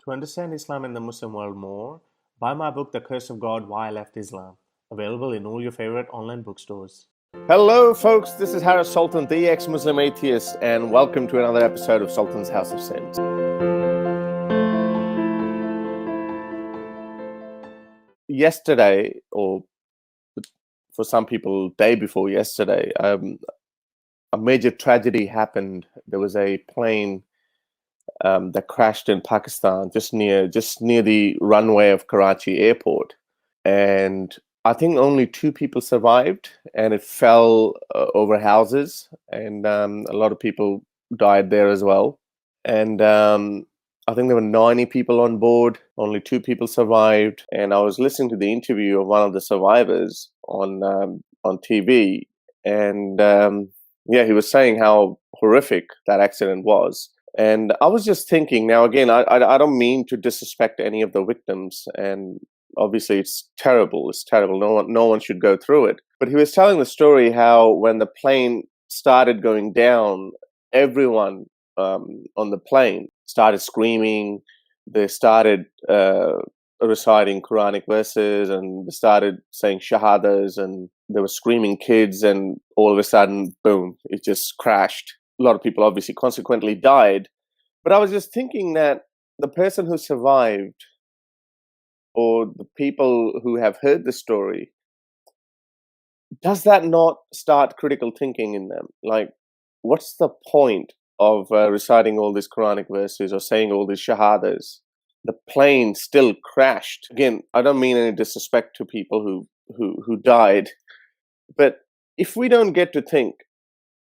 To understand Islam and the Muslim world more, buy my book, The Curse of God, Why I Left Islam, available in all your favorite online bookstores. Hello, folks. This is Harris Sultan, the ex-Muslim atheist, and welcome to another episode of Sultan's House of Sins. Yesterday, or for some people, day before yesterday, a major tragedy happened. There was a plane that crashed in Pakistan, just near the runway of Karachi Airport, and I think only two people survived, and it fell over houses, and a lot of people died there as well. And I think there were 90 people on board. Only two people survived. And I was listening to the interview of one of the survivors on TV, and yeah, he was saying how horrific that accident was. And I was just thinking. Now, again, I don't mean to disrespect any of the victims, and obviously it's terrible. It's terrible. No one should go through it. But he was telling the story how when the plane started going down, everyone on the plane started screaming. They started reciting Quranic verses, and they started saying shahadas, and they were screaming kids, and all of a sudden, boom, it just crashed. A lot of people obviously consequently died. But I was just thinking that the person who survived, or the people who have heard the story, does that not start critical thinking in them? Like, what's the point of reciting all these Quranic verses or saying all these shahadas? The plane still crashed. Again, I don't mean any disrespect to people who died, but if we don't get to think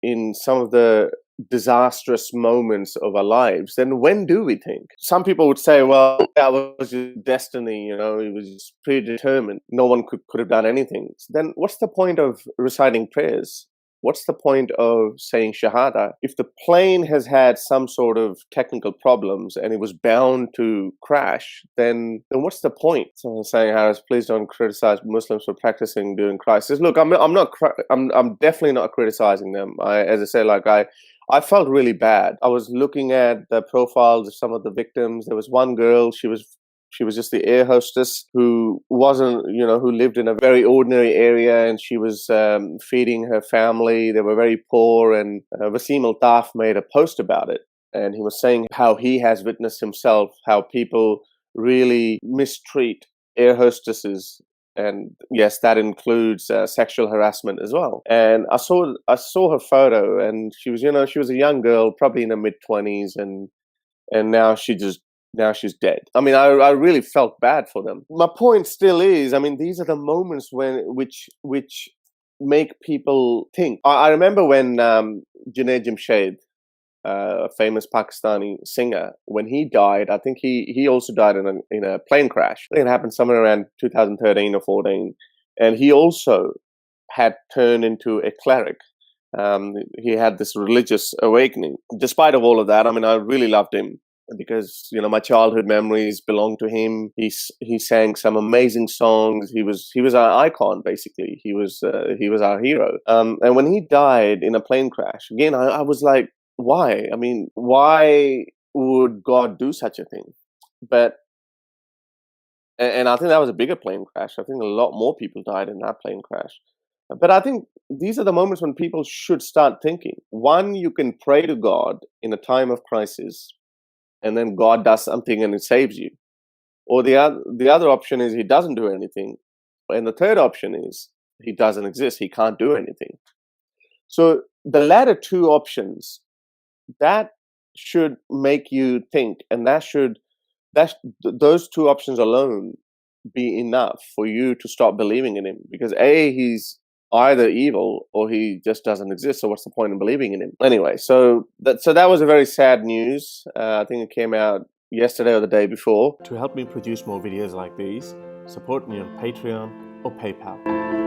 in some of the disastrous moments of our lives, then when do we think? Some people would say, well, that was just destiny, it was just predetermined. No one could have done anything. So then what's the point of reciting prayers? What's the point of saying shahada? If the plane has had some sort of technical problems and it was bound to crash, then what's the point? So I'm saying, Harris, please don't criticize Muslims for practicing during crisis. Look, I'm definitely not criticizing them. As I say, I felt really bad. I was looking at the profiles of some of the victims. There was one girl, she was just the air hostess who who lived in a very ordinary area, and she was feeding her family. They were very poor, and Wasim Altaf made a post about it. And he was saying how he has witnessed himself, how people really mistreat air hostesses. And yes, that includes sexual harassment as well. And I saw her photo, and she was a young girl, probably in her mid-20s, and now she's dead. I mean, I really felt bad for them. My point still is, I mean, these are the moments which make people think. I remember when Junaid Jamshed, a famous Pakistani singer, when he died, I think he also died in a plane crash. I think it happened somewhere around 2013 or 14, and he also had turned into a cleric. He had this religious awakening. Despite of all of that, I mean, I really loved him because my childhood memories belong to him. He sang some amazing songs. He was our icon, basically. He was our hero. And when he died in a plane crash, again, I was like, why? I mean, why would God do such a thing? But and I think that was a bigger plane crash. I think a lot more people died in that plane crash. But I think these are the moments when people should start thinking. One, you can pray to God in a time of crisis, and then God does something and it saves you. Or the other option is he doesn't do anything. And the third option is he doesn't exist. He can't do anything. So the latter two options, that should make you think, and those two options alone be enough for you to stop believing in him. Because he's either evil or he just doesn't exist. So what's the point in believing in him? Anyway, so that was a very sad news. I think it came out yesterday or the day before. To help me produce more videos like these, support me on Patreon or PayPal.